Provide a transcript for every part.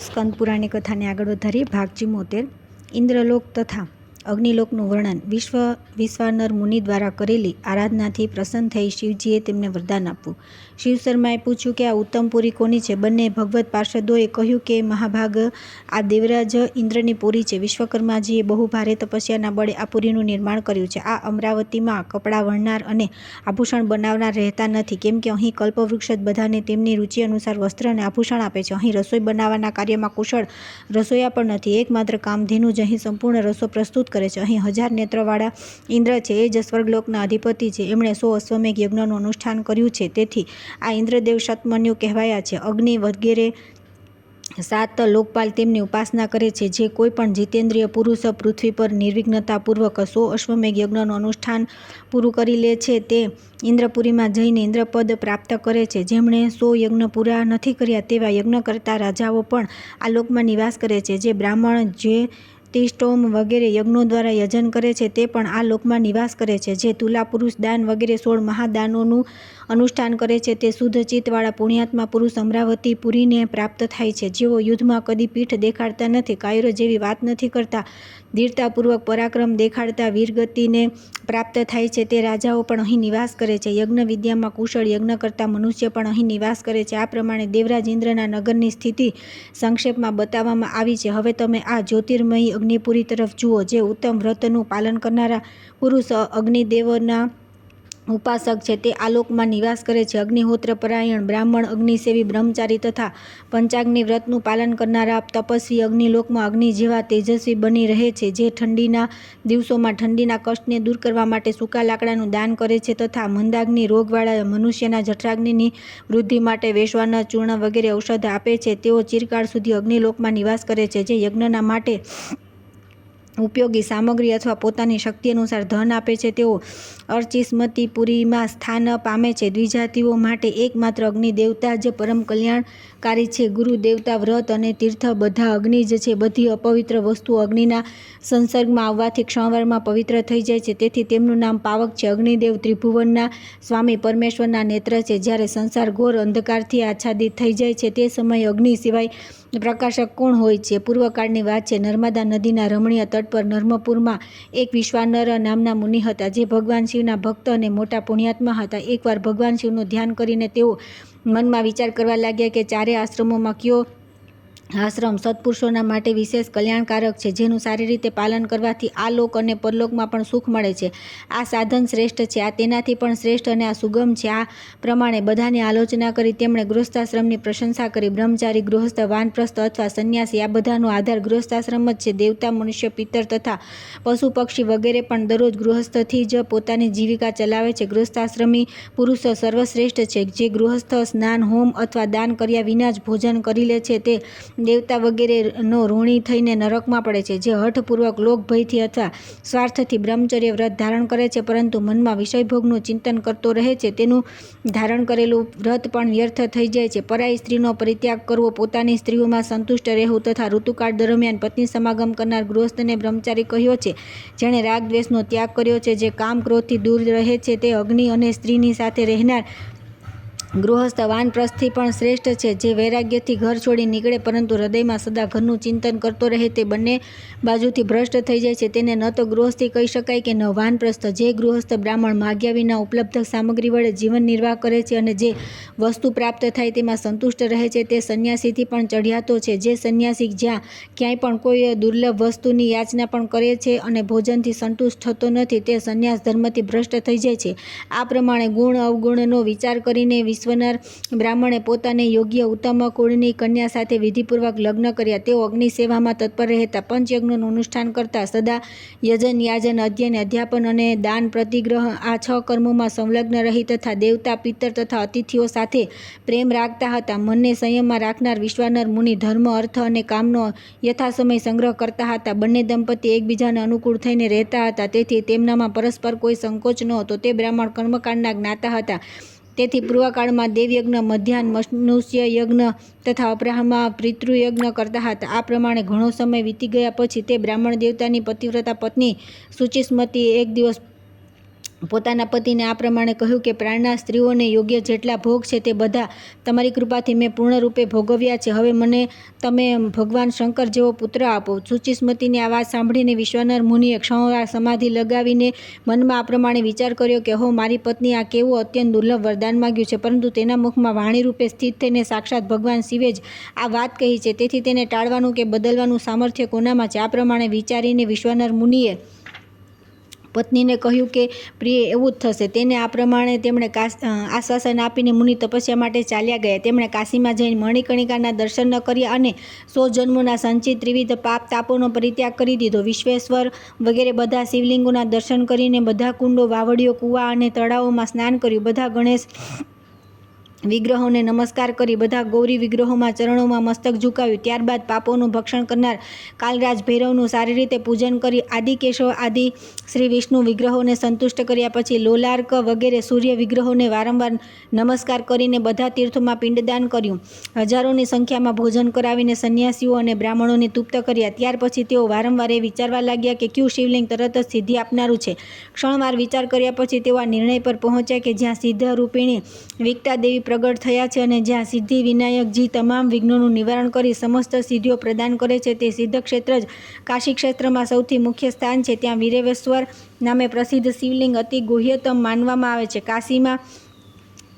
સ્કંદ પુરાણની કથાને આગળ વધારી ભાગ 74 ઇન્દ્રલોક તથા અગ્નિલોકનું વર્ણન વિશ્વાનર મુનિ દ્વારા કરેલી આરાધનાથી પ્રસન્ન થઈ શિવજીએ તેમને વરદાન આપવું. શિવ શર્માએ પૂછ્યું કે આ ઉત્તમપુરી કોની છે? બંને ભગવત પાર્ષદોએ કહ્યું કે મહાભાગ, આ દેવરાજ ઇન્દ્રની પુરી છે. વિશ્વકર્માજીએ બહુ ભારે તપસ્યાના બળે આ પુરીનું નિર્માણ કર્યું છે. આ અમરાવતીમાં કપડાં વણનાર અને આભૂષણ બનાવનાર રહેતા નથી, કેમ કે અહીં કલ્પવૃક્ષ જ બધાને તેમની રૂચિ અનુસાર વસ્ત્ર અને આભૂષણ આપે છે. અહીં રસોઈ બનાવવાના કાર્યમાં કુશળ રસોઈયા પણ નથી. એકમાત્ર કામધેનુ જ અહીં સંપૂર્ણ રસો પ્રસ્તુત કરે છે. અહીં 1000 નેત્રવાળા ઇન્દ્ર છે, એ જ સ્વર્ગલોકના અધિપતિ છે. એમણે 100 અશ્વમેઘ યજ્ઞનું અનુષ્ઠાન કર્યું છે, તેથી આ ઇન્દ્રદેવ શતમન્યુ કહેવાયા છે. અગ્નિ વગેરે 7 લોકપાલ તેમની ઉપાસના કરે છે. જે કોઈ પણ જીતેન્દ્રિય પુરુષ પૃથ્વી પર નિર્વિઘ્નતાપૂર્વક 100 અશ્વમેઘ યજ્ઞનું અનુષ્ઠાન પૂરું કરી લે છે, તે ઇન્દ્રપુરીમાં જઈને ઇન્દ્રપદ પ્રાપ્ત કરે છે. જેમણે 100 યજ્ઞ પૂરા નથી કર્યા તેવા યજ્ઞ કરતા રાજાઓ પણ આ લોકમાં નિવાસ કરે છે. જે બ્રાહ્મણ જ્યોતિષ્ટોમ વગેરે યજ્ઞો દ્વારા યજન કરે છે, તે પણ આ લોકમાં નિવાસ કરે છે. જે તુલા પુરુષ દાન વગેરે 16 મહાદાનોનું અનુષ્ઠાન કરે છે, તે શુદ્ધ ચિત્તવાળા પુણ્યાત્મા પુરુષ અમરાવતી પુરીને પ્રાપ્ત થાય છે. જેઓ યુદ્ધમાં કદી પીઠ દેખાડતા નથી, કાયરો જેવી વાત નથી કરતા, ધીરતાપૂર્વક પરાક્રમ દેખાડતા વીરગતિને પ્રાપ્ત થાય છે, તે રાજાઓ પણ અહીં નિવાસ કરે છે. યજ્ઞ વિદ્યામાં કુશળ યજ્ઞ કરતા મનુષ્ય પણ અહીં નિવાસ કરે છે. આ પ્રમાણે દેવરાજ ઇન્દ્રના નગરની સ્થિતિ સંક્ષેપમાં બતાવવામાં આવી છે. હવે તમે આ જ્યોતિર્મયી અગ્નિપુરી તરફ જુઓ. જે ઉત્તમ વ્રતનું પાલન કરનારા પુરુષ અગ્નિદેવના ઉપાસક છે, તે આલોકમાં નિવાસ કરે છે. અગ્નિહોત્ર પરાયણ બ્રાહ્મણ, અગ્નિસેવી બ્રહ્મચારી તથા પંચાગ્નિ વ્રતનું પાલન કરનારા તપસ્વી અગ્નિલોકમાં અગ્નિ જેવા તેજસ્વી બની રહે છે. જે ઠંડીના દિવસોમાં ઠંડીના કષ્ટને દૂર કરવા માટે સૂકા લાકડાનું દાન કરે છે તથા મંદાગ્નિ રોગવાળા મનુષ્યના જઠરાગ્નિની વૃદ્ધિ માટે વૈશ્વાનર ચૂર્ણ વગેરે ઔષધ આપે છે, તેઓ ચિરકાળ સુધી અગ્નિલોકમાં નિવાસ કરે છે. જે યજ્ઞના માટે ઉપયોગી સામગ્રી અથવા પોતાની શક્તિ અનુસાર ધન આપે છે, તેઓ અર્ચિસ્મતીપુરીમાં સ્થાન પામે છે. દ્વિજાતિઓ માટે એકમાત્ર અગ્નિ દેવતા જ પરમ કલ્યાણકારી છે. ગુરુ દેવતા, વ્રત અને તીર્થ બધા અગ્નિ જ છે. બધી અપવિત્ર વસ્તુઓ અગ્નિના સંસર્ગમાં આવવાથી ક્ષણવારમાં પવિત્ર થઈ જાય છે, તેથી તેમનું નામ પાવક છે. અગ્નિદેવ ત્રિભુવનના સ્વામી પરમેશ્વરના નેત્ર છે. જ્યારે સંસાર ઘોર અંધકારથી આચ્છાદિત થઈ જાય છે, તે સમયે અગ્નિ સિવાય પ્રકાશક કોણ હોય છે? પૂર્વકાળની વાત છે. નર્મદા નદીના રમણીય તટ પર નર્મપુરમાં એક વિશ્વાનર નામના મુનિ હતા, જે ભગવાન શિવના ભક્ત અને મોટા પુણ્યાત્મા હતા. એકવાર ભગવાન શિવનું ધ્યાન કરીને તેઓ મનમાં વિચાર કરવા લાગ્યા કે ચારે આશ્રમોમાં કયો આશ્રમ સત્પુરુષોના માટે વિશેષ કલ્યાણકારક છે, જેનું સારી રીતે પાલન કરવાથી આ લોક અને પરલોકમાં પણ સુખ મળે છે. આ સાધન શ્રેષ્ઠ છે, આ તેનાથી પણ શ્રેષ્ઠ અને આ સુગમ છે. આ પ્રમાણે બધાની આલોચના કરી તેમણે ગૃહસ્થાશ્રમની પ્રશંસા કરી. બ્રહ્મચારી, ગૃહસ્થ, વાનપ્રસ્થ અથવા સંન્યાસી, આ બધાનો આધાર ગૃહસ્થાશ્રમ જ છે. દેવતા, મનુષ્ય, પિત્તર તથા પશુ પક્ષી વગેરે પણ દરરોજ ગૃહસ્થથી જ પોતાની જીવિકા ચલાવે છે. ગૃહસ્થાશ્રમી પુરુષ સર્વશ્રેષ્ઠ છે. જે ગૃહસ્થ સ્નાન, હોમ અથવા દાન કર્યા વિના જ ભોજન કરી લે છે, તે દેવતા વગેરેનો ઋણી થઈને નરકમાં પડે છે. જે હઠપૂર્વક લોક ભયથી અથવા સ્વાર્થથી બ્રહ્મચર્ય વ્રત ધારણ કરે છે, પરંતુ મનમાં વિષયભોગનું ચિંતન કરતો રહે છે, તેનું ધારણ કરેલું વ્રત પણ વ્યર્થ થઈ જાય છે. પરાઈ સ્ત્રીનો પરિત્યાગ કરવો, પોતાની સ્ત્રીઓમાં સંતુષ્ટ રહેવું તથા ઋતુકાળ દરમિયાન પત્ની સમાગમ કરનાર ગૃહસ્થને બ્રહ્મચારી કહ્યો છે. જેણે રાગ દ્વેષનો ત્યાગ કર્યો છે, જે કામ ક્રોધથી દૂર રહે છે, તે અગ્નિ અને સ્ત્રીની સાથે રહેનાર ગૃહસ્થ વાનપ્રસ્થથી પણ શ્રેષ્ઠ છે. જે વૈરાગ્યથી ઘર છોડી નીકળે, પરંતુ હૃદયમાં સદા ઘરનું ચિંતન કરતો રહે, તે બંને બાજુથી ભ્રષ્ટ થઈ જાય છે. તેને ન તો ગૃહસ્થી કહી શકાય કે ન વાનપ્રસ્થ. જે ગૃહસ્થ બ્રાહ્મણ માગ્યા વિના ઉપલબ્ધ સામગ્રી વડે જીવન નિર્વાહ કરે છે અને જે વસ્તુ પ્રાપ્ત થાય તેમાં સંતુષ્ટ રહે છે, તે સંન્યાસીથી પણ ચઢિયાતો છે. જે સંન્યાસી જ્યાં ક્યાંય પણ કોઈ દુર્લભ વસ્તુની યાચના પણ કરે છે અને ભોજનથી સંતુષ્ટ થતો નથી, તે સંન્યાસ ધર્મથી ભ્રષ્ટ થઈ જાય છે. આ પ્રમાણે ગુણ અવગુણનો વિચાર કરીને વિશ્વનર બ્રાહ્મણે પોતાને યોગ્ય ઉત્તમ કુળની કન્યા સાથે વિધિપૂર્વક લગ્ન કર્યા. તેઓ અગ્નિ સેવામાં તત્પર રહેતા, પંચયજ્ઞનું અનુષ્ઠાન કરતા, સદા યજન, યાજન, અધ્યયન, અધ્યાપન અને દાન, પ્રતિગ્રહ આ 6 કર્મોમાં સંલગ્ન રહી તથા દેવતા, પિત્તર તથા અતિથિઓ સાથે પ્રેમ રાખતા હતા. મનને સંયમમાં રાખનાર વિશ્વાનર મુનિ ધર્મ, અર્થ અને કામનો યથાસમય સંગ્રહ કરતા હતા. બંને દંપતી એકબીજાને અનુકૂળ થઈને રહેતા હતા, તેથી તેમનામાં પરસ્પર કોઈ સંકોચ નહોતો. તે બ્રાહ્મણ કર્મકાંડના જ્ઞાતા હતા, તેથી પૂર્વકાળમાં દેવયજ્ઞ, મધ્યાહન મનુષ્ય યજ્ઞ તથા અપરાહ્નમાં પિતૃયજ્ઞ કરતા હતા. આ પ્રમાણે ઘણો સમય વીતી ગયા પછી તે બ્રાહ્મણ દેવતાની પતિવ્રતા પત્ની શુચિસ્મતી એક દિવસ પોતાના પતિને આ પ્રમાણે કહ્યું કે પ્રાણના સ્ત્રીઓને યોગ્ય જેટલા ભોગ છે તે બધા તમારી કૃપાથી મેં પૂર્ણ રૂપે ભોગવ્યા છે. હવે મને તમે ભગવાન શંકર જેવો પુત્ર આપો. શુચિસ્મતીની આ વાત સાંભળીને વિશ્વાનર મુનિએ ક્ષણવાર સમાધિ લગાવીને મનમાં આ પ્રમાણે વિચાર કર્યો કે હો, મારી પત્ની આ કેવું અત્યંત દુર્લભ વરદાન માગ્યું છે, પરંતુ તેના મુખમાં વાણી રૂપે સ્થિત થઈને સાક્ષાત ભગવાન શિવે જ આ વાત કહી છે, તેથી તેને ટાળવાનું કે બદલવાનું સામર્થ્ય કોનામાં છે? આ પ્રમાણે વિચારીને વિશ્વાનર મુનિએ પત્નીને કહ્યું કે પ્રિય, એવું જ થશે. તેને આ પ્રમાણે તેમણે આશ્વાસન આપીને મુનિ તપસ્યા માટે ચાલ્યા ગયા. તેમણે કાશીમાં જઈને મણિકર્ણિકાના દર્શન ન કર્યા અને 100 જન્મોના સંચિત ત્રિવિધ પાપ તાપોનો પરિત્યાગ કરી દીધો. વિશ્વેશ્વર વગેરે બધા શિવલિંગોના દર્શન કરીને બધા કુંડો, વાવડીઓ, કૂવા અને તળાવોમાં સ્નાન કર્યું. બધા ગણેશ વિગ્રહોને નમસ્કાર કરી બધા ગૌરી વિગ્રહોમાં ચરણોમાં મસ્તક ઝુકાવ્યું. ત્યારબાદ પાપોનું ભક્ષણ કરનાર કાલરાજ ભૈરવનું સારી રીતે પૂજન કરી આદિકેશવ આદિ શ્રી વિષ્ણુ વિગ્રહોને સંતુષ્ટ કર્યા પછી લોલાર્ક વગેરે સૂર્ય વિગ્રહોને વારંવાર નમસ્કાર કરીને બધા તીર્થોમાં પિંડદાન કર્યું. હજારોની સંખ્યામાં ભોજન કરાવીને સંન્યાસીઓ અને બ્રાહ્મણોને તૃપ્ત કર્યા. ત્યાર પછી તેઓ વારંવાર એ વિચારવા લાગ્યા કે કયું શિવલિંગ તરત જ સિદ્ધિ આપનારું છે. ક્ષણવાર વિચાર કર્યા પછી તેઓ આ નિર્ણય પર પહોંચ્યા કે જ્યાં સિદ્ધ રૂપિણી વિકટા દેવી પ્રગટ થયા છે અને જ્યાં સિદ્ધિ વિનાયકજી તમામ વિઘ્નોનું નિવારણ કરી સમસ્ત સિદ્ધિઓ પ્રદાન કરે છે, તે સિદ્ધ ક્ષેત્ર જ કાશી ક્ષેત્રમાં સૌથી મુખ્ય સ્થાન છે. ત્યાં વીરેશ્વર નામે પ્રસિદ્ધ શિવલિંગ અતિ ગુહ્યતમ માનવામાં આવે છે. કાશીમાં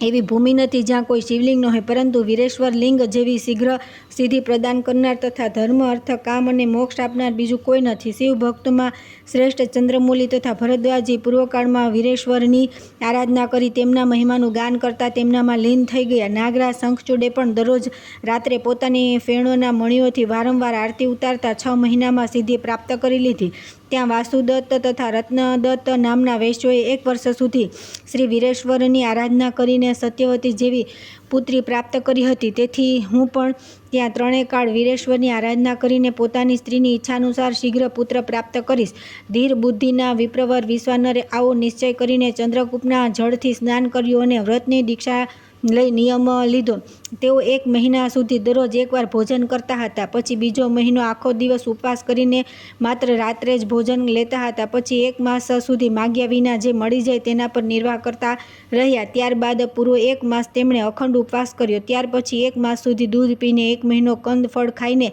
એવી ભૂમિ નથી જ્યાં કોઈ શિવલિંગ ન હોય, પરંતુ વીરેશ્વર લિંગ જેવી શીઘ્ર સિદ્ધિ પ્રદાન કરનાર તથા ધર્મ, અર્થ, કામ અને મોક્ષ આપનાર બીજું કોઈ નથી. શિવ ભક્તોમાં શ્રેષ્ઠ ચંદ્રમૌલી તથા ભરદ્વાજી પૂર્વકાળમાં વીરેશ્વરની આરાધના કરી તેમના મહિમાનું ગાન કરતા તેમનામાં લીન થઈ ગયા. નાગરાજ શંખચૂડે પણ દરરોજ રાત્રે પોતાની ફેણોના મણીઓથી વારંવાર આરતી ઉતારતા 6 મહિનામાં સિદ્ધિ પ્રાપ્ત કરી લીધી. ત્યાં વાસુદત્ત તથા રત્નદત્ત નામના વૈશ્યોએ 1 વર્ષ સુધી શ્રી વીરેશ્વરની આરાધના કરીને સત્યવતી જેવી પુત્રી પ્રાપ્ત કરી હતી. તેથી હું પણ ત્યાં 3 કાળ વીરેશ્વરની આરાધના કરીને પોતાની સ્ત્રીની ઈચ્છાનુસાર શીઘ્ર પુત્ર પ્રાપ્ત કરીશ. ધીર બુદ્ધિના વિપ્રવર વિશ્વાનરે આવો નિશ્ચય કરીને ચંદ્રકૂપના જળથી સ્નાન કર્યું અને વ્રતની દીક્ષા લઈ નિયમ લીધો. તેઓ 1 મહિના સુધી દરરોજ એકવાર ભોજન કરતા હતા. પછી બીજો મહિનો આખો દિવસ ઉપવાસ કરીને માત્ર રાત્રે જ ભોજન લેતા હતા. પછી 1 માસ સુધી માગ્યા વિના જે મળી જાય તેના પર નિર્વાહ કરતા રહ્યા. ત્યારબાદ પૂરો 1 માસ તેમણે અખંડ ઉપવાસ કર્યો. ત્યાર પછી 1 માસ સુધી દૂધ પીને, 1 મહિનો કંદ ફળ ખાઈને,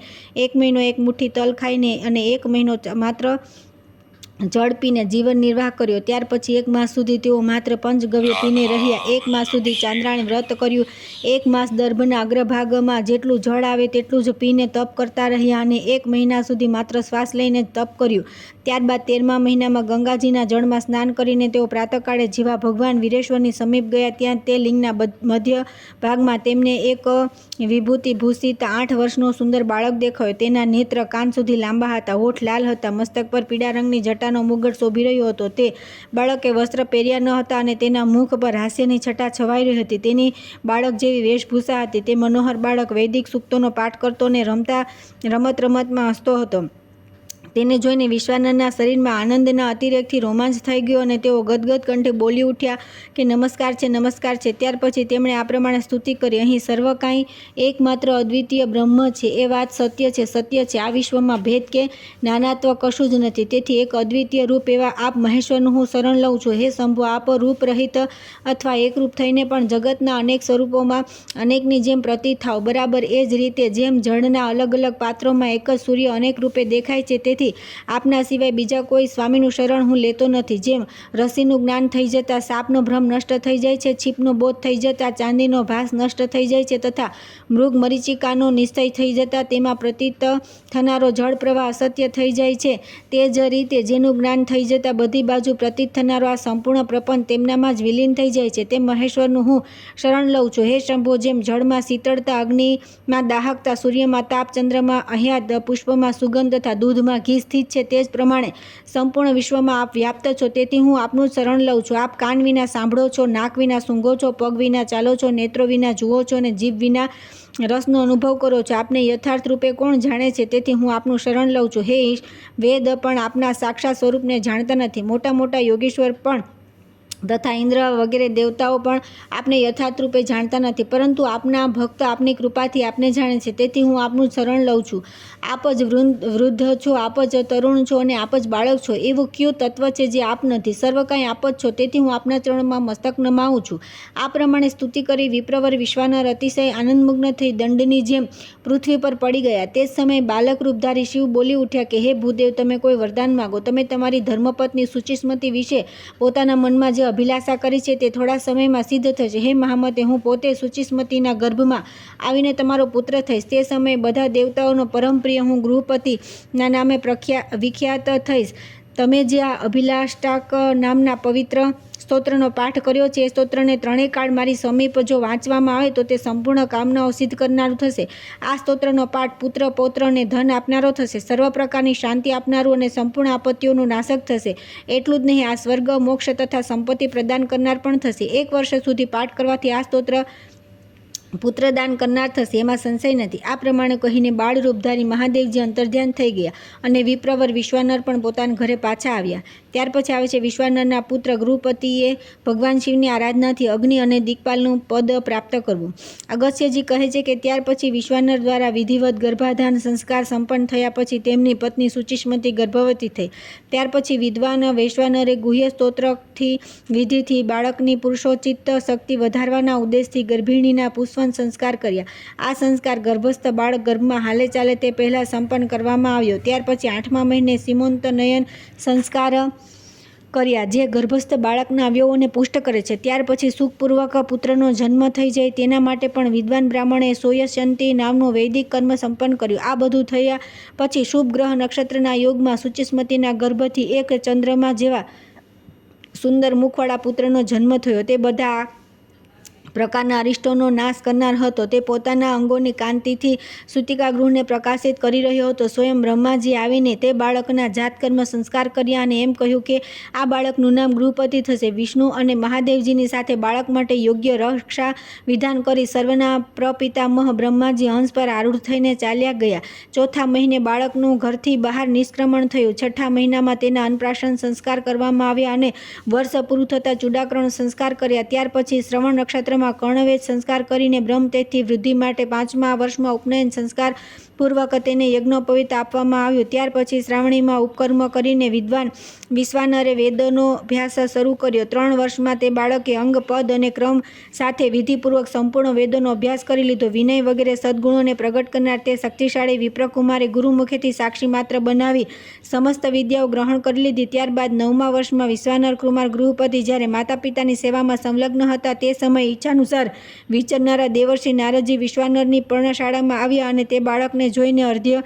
1 મહિનો 1 મુઠ્ઠી તલ ખાઈને અને 1 મહિનો માત્ર જળ પીને જીવન નિર્વાહ કર્યો. ત્યાર પછી 1 માસ સુધી તેઓ માત્ર પંચગવ્ય પીને રહ્યા. 1 માસ સુધી ચાંદ્રાણી વ્રત કર્યું. 1 માસ દર્ભના અગ્રભાગમાં જેટલું જળ આવે તેટલું જ પીને તપ કરતા રહ્યા અને 1 મહિના સુધી માત્ર શ્વાસ લઈને જ તપ કર્યું. ત્યારબાદ 13મા મહિનામાં ગંગાજીના જળમાં સ્નાન કરીને તેઓ પ્રાતઃકાળે જેવા ભગવાન વીરેશ્વરની સમીપ ગયા. ત્યાં તે લિંગના મધ્ય ભાગમાં તેમને એક વિભૂતિ ભૂષિત 8 વર્ષનો સુંદર બાળક દેખાયો. તેના નેત્ર કાન સુધી લાંબા હતા, હોઠ લાલ હતા, મસ્તક પર પીળા રંગની જટાનો મુગટ શોભી રહ્યો હતો. તે બાળકે વસ્ત્ર પહેર્યા ન હતા અને તેના મુખ પર હાસ્યની છટા છવાઈ રહી હતી. તેની બાળક જેવી વેશભૂષા હતી. તે મનોહર બાળક વૈદિક સૂક્તોનો પાઠ કરતો અને રમતમાં હસતો હતો. તેને જોઈને વિશ્વાનરના શરીરમાં આનંદના અતિરેકથી રોમાંચ થઈ ગયો અને તેઓ ગદગદ કંઠે બોલી ઉઠ્યા કે નમસ્કાર છે, નમસ્કાર છે. ત્યાર પછી તેમણે આ પ્રમાણે સ્તુતિ કરી, અહીં સર્વ કાંઈ એકમાત્ર અદ્વિતીય બ્રહ્મ છે. એ વાત સત્ય છે, સત્ય છે. આ વિશ્વમાં ભેદ કે નાનાત્વ કશું જ નથી. તેથી એક અદ્વિતીય રૂપ એવા આપ મહેશ્વરનું હું શરણ લઉં છું. હે શંભુ, આપ રૂપ રહિત અથવા એકરૂપ થઈને પણ જગતના અનેક સ્વરૂપોમાં અનેકની જેમ પ્રતીત થાવ. બરાબર એ જ રીતે જેમ જળના અલગ અલગ પાત્રોમાં એક જ સૂર્ય અનેક રૂપે દેખાય છે, તેથી આપના સિવાય બીજા કોઈ સ્વામીનું શરણ હું લેતો નથી. જેમ રસીનું જ્ઞાન થઈ જતાં સાપનો ભ્રમ નષ્ટ થઈ જાય છે, છીપનો બોધ થઈ જતાં ચાંદીનો ભાસ નષ્ટ થઈ જાય છે તથા મૃગ મરીચિકાનો નિશ્ચય થઈ જતાં તેમાં પ્રતીત થનારો જળ પ્રવાહ અસત્ય થઈ જાય છે, તે જ રીતે જેનું જ્ઞાન થઈ જતાં બધી બાજુ પ્રતીત થનારો આ સંપૂર્ણ પ્રપંચ તેમનામાં જ વિલીન થઈ જાય છે, તે મહેશ્વરનું હું શરણ લઉં છું. હે શંભો, જેમ જળમાં શીતળતા, અગ્નિમાં દાહકતા, સૂર્યમાં તાપ, ચંદ્રમાં આહ્લાદ, પુષ્પમાં સુગંધ તથા દૂધમાં ઘી સ્થિત છે, તે જ પ્રમાણે સંપૂર્ણ વિશ્વમાં આપ વ્યાપ્ત છો. તેથી હું આપનું શરણ લઉં છું. આપ કાન વિના સાંભળો છો, નાક વિના સૂંઘો છો, પગ વિના ચાલો છો, નેત્રો વિના જુઓ છો અને જીભ વિના રસનો અનુભવ કરો છો. આપને યથાર્થ રૂપે કોણ જાણે છે? તેથી હું આપનું શરણ લઉં છું. હે વેદ પણ આપના સાક્ષાત સ્વરૂપને જાણતા નથી. મોટા મોટા યોગીશ્વર પણ તથા ઇન્દ્ર વગેરે દેવતાઓ પણ આપને યથાર્થ રૂપે જાણતા નથી, પરંતુ આપના ભક્ત આપની કૃપાથી આપને જાણે છે. તેથી હું આપનું શરણ લઉં છું. આપ જ વૃદ્ધ છો, આપ જ તરુણ છો અને આપ જ બાળક છો. એવું કયું તત્વ છે જે આપ નથી? સર્વ કાંઈ આપ જ છો. તેથી હું આપના ચરણોમાં મસ્તક નમાવું છું. આ પ્રમાણે સ્તુતિ કરી વિપ્રવર વિશ્વાનર અતિશય આનંદમગ્ન થઈ દંડની જેમ પૃથ્વી પર પડી ગયા. તે જ સમયે બાલક રૂપધારી શિવ બોલી ઉઠ્યા કે હે ભૂદેવ, તમે કોઈ વરદાન માગો. તમે તમારી ધર્મપત્ની શુચિસ્મતી વિશે પોતાના મનમાં જે અભિલાષા કરી છે તે થોડા સમયમાં સિદ્ધ થશે. હે મહામતે, હું પોતે શુચિસ્મતીના ગર્ભમાં આવીને તમારો પુત્ર થઈશ. તે સમયે બધા દેવતાઓનો પરમપ્રિય હું ગૃહપતિના નામે વિખ્યાત થઈશ. તમે જે આ અભિલાષ્ટાક નામના પવિત્ર સ્તોત્રનો પાઠ કર્યો છે એ સ્તોત્રને ત્રણેય કાળ મારી સમીપ જો વાંચવામાં આવે તો તે સંપૂર્ણ કામનાઓ સિદ્ધ કરનારું થશે. આ સ્તોત્રનો પાઠ પુત્ર પૌત્ર અને ધન આપનારો થશે, સર્વ પ્રકારની શાંતિ આપનારું અને સંપૂર્ણ આપત્તિઓનું નાશક થશે. એટલું જ નહીં, આ સ્વર્ગ, મોક્ષ તથા સંપત્તિ પ્રદાન કરનાર પણ થશે. 1 વર્ષ સુધી પાઠ કરવાથી આ સ્તોત્ર પુત્રદાન કરનાર થશે, એમાં સંશય નથી. આ પ્રમાણે કહીને બાળ રૂપધારી મહાદેવજી અંતર્ધ્યાન થઈ ગયા અને વિપ્રવર વિશ્વાનર પણ પોતાના ઘરે પાછા આવ્યા. ત્યાર પછી આવે છે વિશ્વાનરના પુત્ર ગૃહપતિએ ભગવાન શિવની આરાધનાથી અગ્નિ અને દિક્પાલનું પદ પ્રાપ્ત કરવું. અગસ્ત્યજી કહે છે કે ત્યાર પછી વિશ્વાનર દ્વારા વિધિવત ગર્ભાધાન સંસ્કાર સંપન્ન થયા પછી તેમની પત્ની શુચિસ્મતી ગર્ભવતી થઈ. ત્યાર પછી વિદ્વાન વૈશ્વાનરે ગુહ્ય સ્તોત્રથી વિધિથી બાળકની પુરુષોચિત શક્તિ વધારવાના ઉદ્દેશથી ગર્ભિણીના પુષ્પન સંસ્કાર કર્યા. આ સંસ્કાર ગર્ભસ્થ બાળક ગર્ભમાં હાલે ચાલે તે પહેલાં સંપન્ન કરવામાં આવ્યો. ત્યાર પછી 8મા મહિને સીમોન્તનયન સંસ્કાર કર્યા, જે ગર્ભસ્થ બાળકના અવયવોને પુષ્ટ કરે છે. ત્યાર પછી સુખપૂર્વક પુત્રનો જન્મ થઈ જાય તેના માટે પણ વિદ્વાન બ્રાહ્મણે સોયશંતી નામનું વૈદિક કર્મ સંપન્ન કર્યું. આ બધું થયા પછી શુભ ગ્રહ નક્ષત્રના યોગમાં શુચિસ્મતીના ગર્ભથી એક ચંદ્રમા જેવા સુંદર મુખવાળા પુત્રનો જન્મ થયો. તે બધા પ્રકારના અરિષ્ટોનો નાશ કરનાર હતો. તે પોતાના અંગોની કાંતિથી સૂતિકાગૃહને પ્રકાશિત કરી રહ્યો હતો. સ્વયં બ્રહ્માજી આવીને તે બાળકના જાતકર્મ સંસ્કાર કર્યા અને એમ કહ્યું કે આ બાળકનું નામ ગૃહપતિ થશે. વિષ્ણુ અને મહાદેવજીની સાથે બાળક માટે યોગ્ય રક્ષા વિધાન કરી સર્વના પ્રપિતામહ બ્રહ્માજી હંસ પર આરૂઢ થઈને ચાલ્યા ગયા. 4થા મહિને બાળકનું ઘરથી બહાર નિષ્ક્રમણ થયું. 6ઠા મહિનામાં તેના અન્નપ્રાશન સંસ્કાર કરવામાં આવ્યા અને વર્ષ પૂરું થતાં ચૂડાકરણ સંસ્કાર કર્યા. ત્યાર પછી શ્રવણ નક્ષત્રમાં કર્ણવેદ સંસ્કાર કરીને બ્રહ્મતેજથી વૃદ્ધિ માટે 5મા વર્ષમાં ઉપનયન સંસ્કાર પૂર્વક તેને યજ્ઞોપવિત આપવામાં આવ્યું. ત્યાર પછી શ્રાવણીમાં ઉપકર્મ કરીને વિદ્વાન વિશ્વાનરે વેદનો અભ્યાસ શરૂ કર્યો. 3 વર્ષમાં તે બાળકે અંગ, પદ અને ક્રમ સાથે વિધિપૂર્વક સંપૂર્ણ વેદોનો અભ્યાસ કરી લીધો. વિનય વગેરે સદ્ગુણોને પ્રગટ કરનાર તે શક્તિશાળી વિપ્રકુમારે ગુરુમુખેથી સાક્ષી માત્ર બનાવી સમસ્ત વિદ્યાઓ ગ્રહણ કરી લીધી. ત્યારબાદ 9મા વર્ષમાં વિશ્વાનર કુમાર ગૃહપતિ જ્યારે માતા પિતાની સેવામાં સંલગ્ન હતા તે સમયે ઈચ્છાનુસાર વિચરનારા દેવર્ષિ નારદજી વિશ્વાનરની પર્ણશાળામાં આવ્યા અને તે બાળકને જોઈને અર્ધ્ય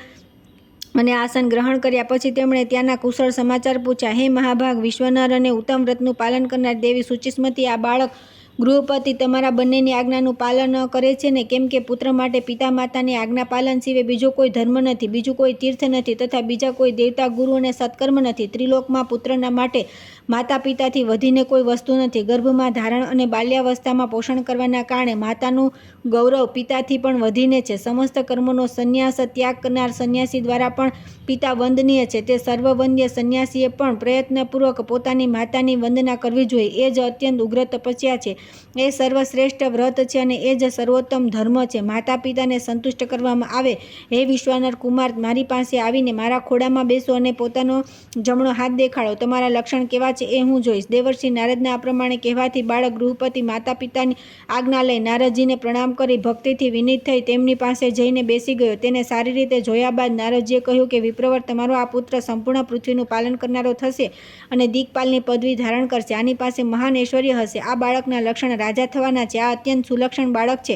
અને આસન ગ્રહણ કર્યા. પછી તેમણે ત્યાંના કુશળ સમાચાર પૂછ્યા. હે મહાભાગ વિશ્વનર અને ઉત્તમ વ્રતનું પાલન કરનાર દેવી શુચિસ્મતી, આ બાળક ગૃહપતિ તમારા બંનેની આજ્ઞાનું પાલન કરે છે ને? કેમ કે પુત્ર માટે પિતા માતાની આજ્ઞા પાલન સિવાય બીજો કોઈ ધર્મ નથી, બીજું કોઈ તીર્થ નથી તથા બીજા કોઈ દેવતા, ગુરુ અને સત્કર્મ નથી. ત્રિલોકમાં પુત્રના માટે માતા પિતાથી વધીને કોઈ વસ્તુ નથી. ગર્ભમાં ધારણ અને બાલ્યાવસ્થામાં પોષણ કરવાના કારણે માતાનું ગૌરવ પિતાથી પણ વધીને છે. સમસ્ત કર્મોનો સંન્યાસ ત્યાગ કરનાર સંન્યાસી દ્વારા પણ પિતા વંદનીય છે. તે સર્વવંદ્ય સંન્યાસીએ પણ પ્રયત્નપૂર્વક પોતાની માતાની વંદના કરવી જોઈએ. એ જ અત્યંત ઉગ્ર તપસ્યા છે, એ સર્વશ્રેષ્ઠ વ્રત છે અને એ જ સર્વોત્તમ ધર્મ છે. માતા પિતાને સંતુષ્ટ કરવામાં આવે. હે વિશ્વાનર કુમાર, મારી પાસે આવીને મારા ખોળામાં બેસો અને પોતાનો જમણો હાથ દેખાડો. તમારા લક્ષણ કેવા છે એ હું જોઈશ. દેવર્ષિ નારદના આ પ્રમાણે કહેવાથી બાળક ગૃહપતિ માતા પિતાની આજ્ઞા લઈ નારદજીને પ્રણામ કરી ભક્તિથી વિનીત થઈ તેમની પાસે જઈને બેસી ગયો. તેને સારી રીતે જોયા બાદ નારદજીએ કહ્યું કે વિપ્રવર, તમારો આ પુત્ર સંપૂર્ણ પૃથ્વીનું પાલન કરનારો થશે અને દિક્પાલની પદવી ધારણ કરશે. આની પાસે મહાન ઐશ્વર્ય હશે. આ બાળકના લક્ષણ રાજા થવાના છે. આ અત્યંત સુલક્ષણ બાળક છે,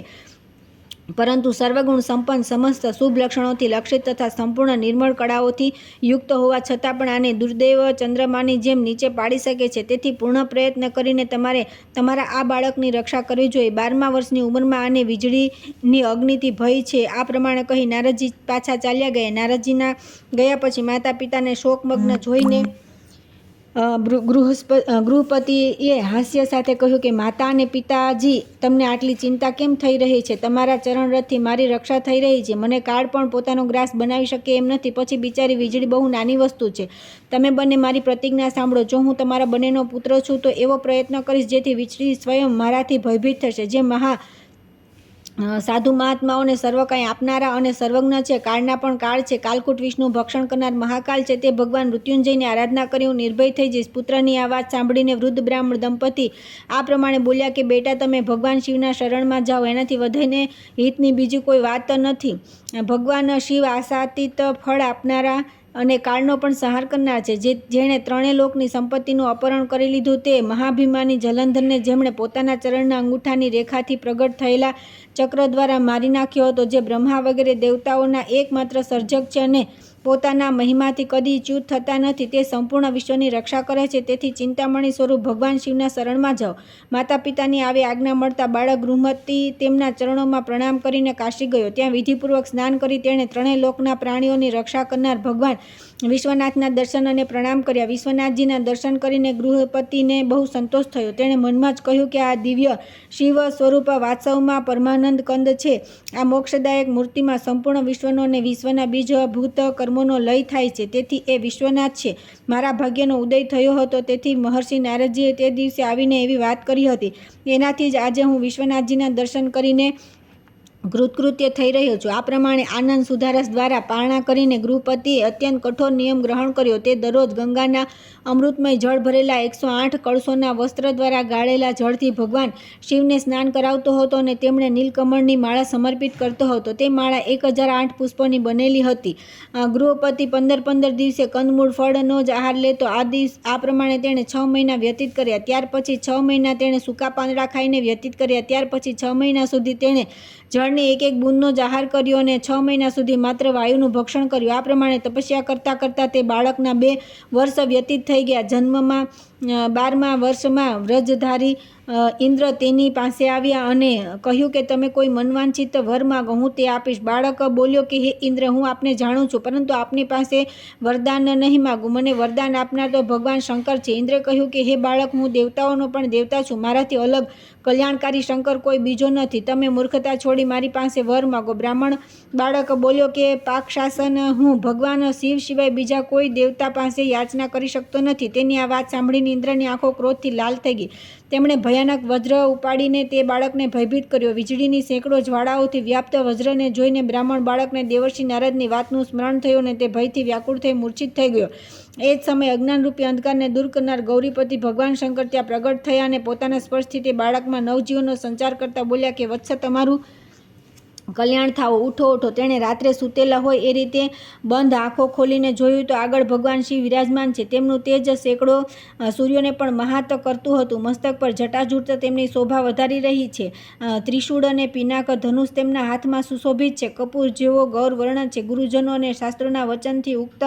પરંતુ સર્વગુણ સંપન્ન, સમસ્ત શુભ લક્ષણોથી લક્ષિત તથા સંપૂર્ણ નિર્મળ કળાઓથી યુક્ત હોવા છતાં પણ આને દુર્દૈવ ચંદ્રમાની જેમ નીચે પાડી શકે છે. તેથી પૂર્ણ પ્રયત્ન કરીને તમારે તમારા આ બાળકની રક્ષા કરવી જોઈએ. 12મા વર્ષની ઉંમરમાં આને વીજળીની અગ્નિથી ભય છે. આ પ્રમાણે કહી નારદજી પાછા ચાલ્યા ગયા. નારદજીના ગયા પછી માતા પિતાને શોકમગ્ન જોઈને ગૃહપતિએ હાસ્ય સાથે કહ્યું કે માતા અને પિતાજી, તમને આટલી ચિંતા કેમ થઈ રહી છે? તમારા ચરણરથથી મારી રક્ષા થઈ રહી છે. મને કાળ પણ પોતાનો ગ્રાસ બનાવી શકે એમ નથી. પછી બિચારી વીજળી બહુ નાની વસ્તુ છે. તમે બંને મારી પ્રતિજ્ઞા સાંભળો. જો હું તમારા બંનેનો પુત્ર છું તો એવો પ્રયત્ન કરીશ જેથી વીજળી સ્વયં મારાથી ભયભીત થશે. જે સાધુ મહાત્માઓને સર્વ કંઈ આપનારા અને સર્વજ્ઞ છે. કાળના પણ કાળ છે. કાલકૂટ વિષ્ણુ ભક્ષણ કરનાર મહાકાલ છે. તે ભગવાન મૃત્યુંજયની આરાધના કરી હું નિર્ભય થઈ જઈશ. પુત્રની આ વાત સાંભળીને વૃદ્ધ બ્રાહ્મણ દંપતી આ પ્રમાણે બોલ્યા કે બેટા, તમે ભગવાન શિવના શરણમાં જાઓ. એનાથી વધીને હિતની બીજી કોઈ વાત નથી. ભગવાન શિવ આશાતીત ફળ આપનારા અને કાળનો પણ સંહાર કરનાર છે. જેણે ત્રણેય લોકની સંપત્તિનું અપહરણ કરી લીધું, તે મહાભિમાની જલંધરને જેમણે પોતાના ચરણના અંગૂઠાની રેખાથી પ્રગટ થયેલા ચક્ર દ્વારા મારી નાખ્યો હતો. જે બ્રહ્મા વગેરે દેવતાઓના એકમાત્ર સર્જક છે અને પોતાના મહિમાથી કદી ચ્યુત થતા નથી. તે સંપૂર્ણ વિશ્વની રક્ષા કરે છે. તેથી ચિંતામણી સ્વરૂપ ભગવાન શિવના શરણમાં જાઓ. માતા પિતાની આવી આજ્ઞા મળતા બાળક ગૃહમતી તેમના ચરણોમાં પ્રણામ કરીને કાશી ગયો. ત્યાં વિધિપૂર્વક સ્નાન કરી તેણે ત્રણેય લોકના પ્રાણીઓની રક્ષા કરનાર ભગવાન વિશ્વનાથના દર્શન અને પ્રણામ કર્યા. વિશ્વનાથજીના દર્શન કરીને ગૃહપતિને બહુ સંતોષ થયો. તેણે મનમાં જ કહ્યું કે આ દિવ્ય શિવ સ્વરૂપ વાસ્તવમાં પરમાનંદ કંદ છે. આ મોક્ષદાયક મૂર્તિમાં સંપૂર્ણ વિશ્વનો અને વિશ્વના બીજભૂત કર્મોનો લય થાય છે. તેથી એ વિશ્વનાથ છે. મારા ભાગ્યનો ઉદય થયો હતો. તેથી મહર્ષિ નારદજીએ તે દિવસે આવીને એવી વાત કરી હતી. એનાથી જ આજે હું વિશ્વનાથજીના દર્શન કરીને કૃતકૃત્ય થઈ રહ્યો છું. આ પ્રમાણે આનંદ સુધારસ દ્વારા પારણા કરીને ગૃહપતિએ અત્યંત કઠોર નિયમ ગ્રહણ કર્યો. તે દરરોજ ગંગાના અમૃતમય જળ ભરેલા 108 કળશોના વસ્ત્ર દ્વારા ગાળેલા જળથી ભગવાન શિવને સ્નાન કરાવતો હતો અને તેમણે નીલકમળની માળા સમર્પિત કરતો હતો. તે માળા 1008 પુષ્પોની બનેલી હતી. ગૃહપતિ 15 દિવસે કંદમૂળ ફળનો જ આહાર લેતો. આ પ્રમાણે તેણે 6 મહિના વ્યતીત કર્યા. ત્યાર પછી 6 મહિના તેણે સૂકા પાંદડા ખાઈને વ્યતીત કર્યા. ત્યાર પછી 6 મહિના સુધી તેણે જળની એક બૂંદનો જ આહાર કર્યો અને 6 મહિના સુધી માત્ર વાયુનું ભક્ષણ કર્યું. આ પ્રમાણે તપસ્યા કરતાં કરતાં તે બાળકના 2 વર્ષ વ્યતીત થઈ ગયા. જન્મમાં 12મા વર્ષમાં વ્રજધારી ઇન્દ્ર તેની પાસે આવ્યા અને કહ્યું કે તમે કોઈ મનવાંછિત વર માગો, હું તે આપીશ. બાળક બોલ્યો કે હે ઇન્દ્ર, હું આપને જાણું છું, પરંતુ આપની પાસે વરદાન નહીં માગું. મને વરદાન આપનાર તો ભગવાન શંકર છે. ઇન્દ્રે કહ્યું કે હે બાળક, હું દેવતાઓનો પણ દેવતા છું. મારાથી અલગ કલ્યાણકારી શંકર કોઈ બીજો નથી. તમે મૂર્ખતા છોડી મારી પાસે વર માગો. બ્રાહ્મણ બાળક બોલ્યો કે પાકશાસન, હું ભગવાન શિવ સિવાય બીજા કોઈ દેવતા પાસે યાચના કરી શકતો નથી. તેની આ વાત સાંભળીને ઇન્દ્રની આંખો ક્રોધથી લાલ થઈ ગઈ. તેમણે ભયાનક વજ્ર ઉપાડીને તે બાળકને ભયભીત કર્યો. વીજળીની સેંકડો જ્વાળાઓથી વ્યાપ્ત વજ્રને જોઈને બ્રાહ્મણ બાળકને દેવર્ષિ નારદની વાતનું સ્મરણ થયું અને તે ભયથી વ્યાકુળ થઈ મૂર્છિત થઈ ગયો. એ જ સમયે અજ્ઞાનરૂપી અંધકારને દૂર કરનાર ગૌરીપતિ ભગવાન શંકર ત્યાં પ્રગટ થયા અને પોતાના સ્પર્શથી તે બાળકમાં નવજીવનનો સંચાર કરતા બોલ્યા કે વત્સ, તમારું કલ્યાણ થાઓ, ઉઠો ઉઠો. તેણે રાત્રે સૂતેલા હોય એ રીતે બંધ આંખો ખોલીને જોયું તો આગળ ભગવાન શિવ વિરાજમાન છે. તેમનું તેજ સેંકડો સૂર્યોને પણ મહાત કરતું હતું. મસ્તક પર જટાજૂટ તેમની શોભા વધારી રહી છે. ત્રિશૂળ અને પિનાક ધનુષ તેમના હાથમાં સુશોભિત છે. કપૂર જેવો ગૌરવર્ણ છે. ગુરુજનો અને શાસ્ત્રોના વચનથી ઉક્ત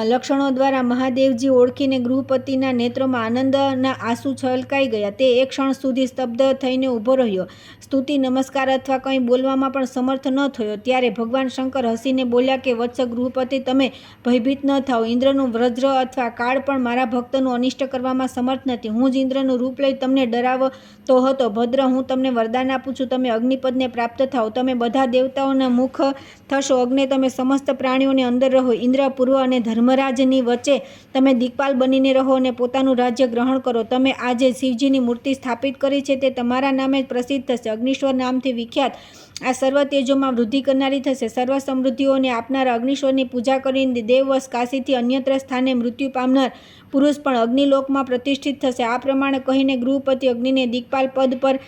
લક્ષણો દ્વારા મહાદેવજી ઓળખીને ગૃહપતિના નેત્રોમાં આનંદના આંસુ છલકાઈ ગયા. તે એક ક્ષણ સુધી સ્તબ્ધ થઈને ઊભો રહ્યો. સ્તુતિ, નમસ્કાર અથવા કંઈ બોલવામાં પણ સમર્થ ન થયો. ત્યારે ભગવાન શંકર હસીને બોલ્યા કે વત્સ ગૃહપતિ, તમે ભયભીત ન થાઓ. ઇન્દ્રનું વજ્ર અથવા કાળ પણ મારા ભક્તનું અનિષ્ટ કરવામાં સમર્થ નથી. હું જ ઇન્દ્રનું રૂપ લઈ તમને ડરાવતો હતો. ભદ્ર, હું તમને વરદાન આપું છું. તમે અગ્નિપદને પ્રાપ્ત થાઓ. તમે બધા દેવતાઓના મુખ થશો. અગ્નિ, તમે સમસ્ત પ્રાણીઓની અંદર રહો. ઇન્દ્ર, પૂર્વ અને ધર્મરાજની વચ્ચે તમે દિક્પાલ બનીને રહો અને પોતાનું રાજ્ય ગ્રહણ કરો. તમે આજે શિવજીની મૂર્તિ સ્થાપિત કરી છે તે તમારા નામે જ પ્રસિદ્ધ થશે. અગ્નિશ્વર નામથી વિખ્યાત આ સર્વ તેજોમાં વૃદ્ધિ કરનારી થશે. સર્વ સમૃદ્ધિઓને આપનાર અગ્નિશ્વરની પૂજા કરીને દેવવશ કાશીથી અન્યત્ર સ્થાને મૃત્યુ પામનાર પુરુષ પણ અગ્નિલોકમાં પ્રતિષ્ઠિત થશે. આ પ્રમાણે કહીને ગૃહપતિ અગ્નિને દિક્પાલ પદ પર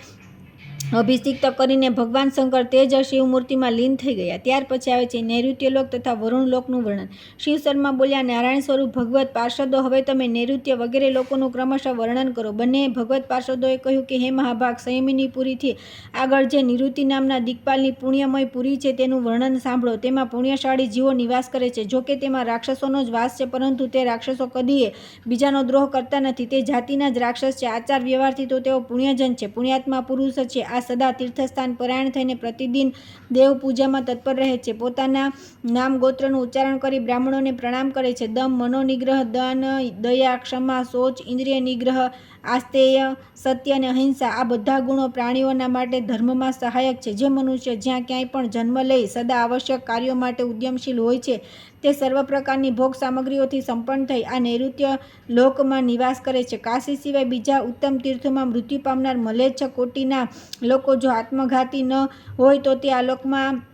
અભિષિક્ત કરીને ભગવાન શંકર તેજ શિવ મૂર્તિમાં લીન થઈ ગયા. ત્યાર પછી આવે છે નૈઋત્યલોક તથા વરુણલોકનું વર્ણન. શિવ શર્મા બોલ્યા, નારાયણ સ્વરૂપ ભગવત પાર્ષદો, હવે તમે નૈઋત્ય વગેરે લોકોનું ક્રમશઃ વર્ણન કરો. બંને ભગવત પાર્ષદોએ કહ્યું કે હે મહાભાગ, સંયમિની પુરીથી આગળ જે નિવૃત્તિ નામના દિક્પાલની પુણ્યમય પુરી છે તેનું વર્ણન સાંભળો. તેમાં પુણ્યશાળી જીવો નિવાસ કરે છે. જોકે તેમાં રાક્ષસોનો જ વાસ છે, પરંતુ તે રાક્ષસો કદીએ બીજાનો દ્રોહ કરતા નથી. તે જાતિના જ રાક્ષસ છે. આચાર વ્યવહારથી તો તેઓ પુણ્યજન છે, પુણ્યાત્મા પુરુષ છે. આ સદા તીર્થસ્થાન પરાયણ થઈને પ્રતિદિન દેવ પૂજામાં તત્પર રહે છે. પોતાના નામ ગોત્રનું ઉચ્ચારણ કરી બ્રાહ્મણોને પ્રણામ કરે છે. દમ, મનોનિગ્રહ, દાન, દયા, ક્ષમા, શૌચ, ઇન્દ્રિય નિગ્રહ, આસ્તેય, સત્ય અને અહિંસા આ બધા ગુણો પ્રાણીઓના માટે ધર્મમાં સહાયક છે. જે મનુષ્ય જ્યાં ક્યાંય પણ જન્મ લઈ સદા આવશ્યક કાર્યો માટે ઉદ્યમશીલ હોય છે તે સર્વ પ્રકારની ભોગ સામગ્રીઓથી સંપન્ન થઈ આ નૈઋત્ય લોકમાં નિવાસ કરે છે. કાશી સિવાય બીજા ઉત્તમ તીર્થોમાં મૃત્યુ પામનાર મલેચ્છ કોટીના લોકો જો આત્મઘાતી ન હોય તો તે આ લોકમાં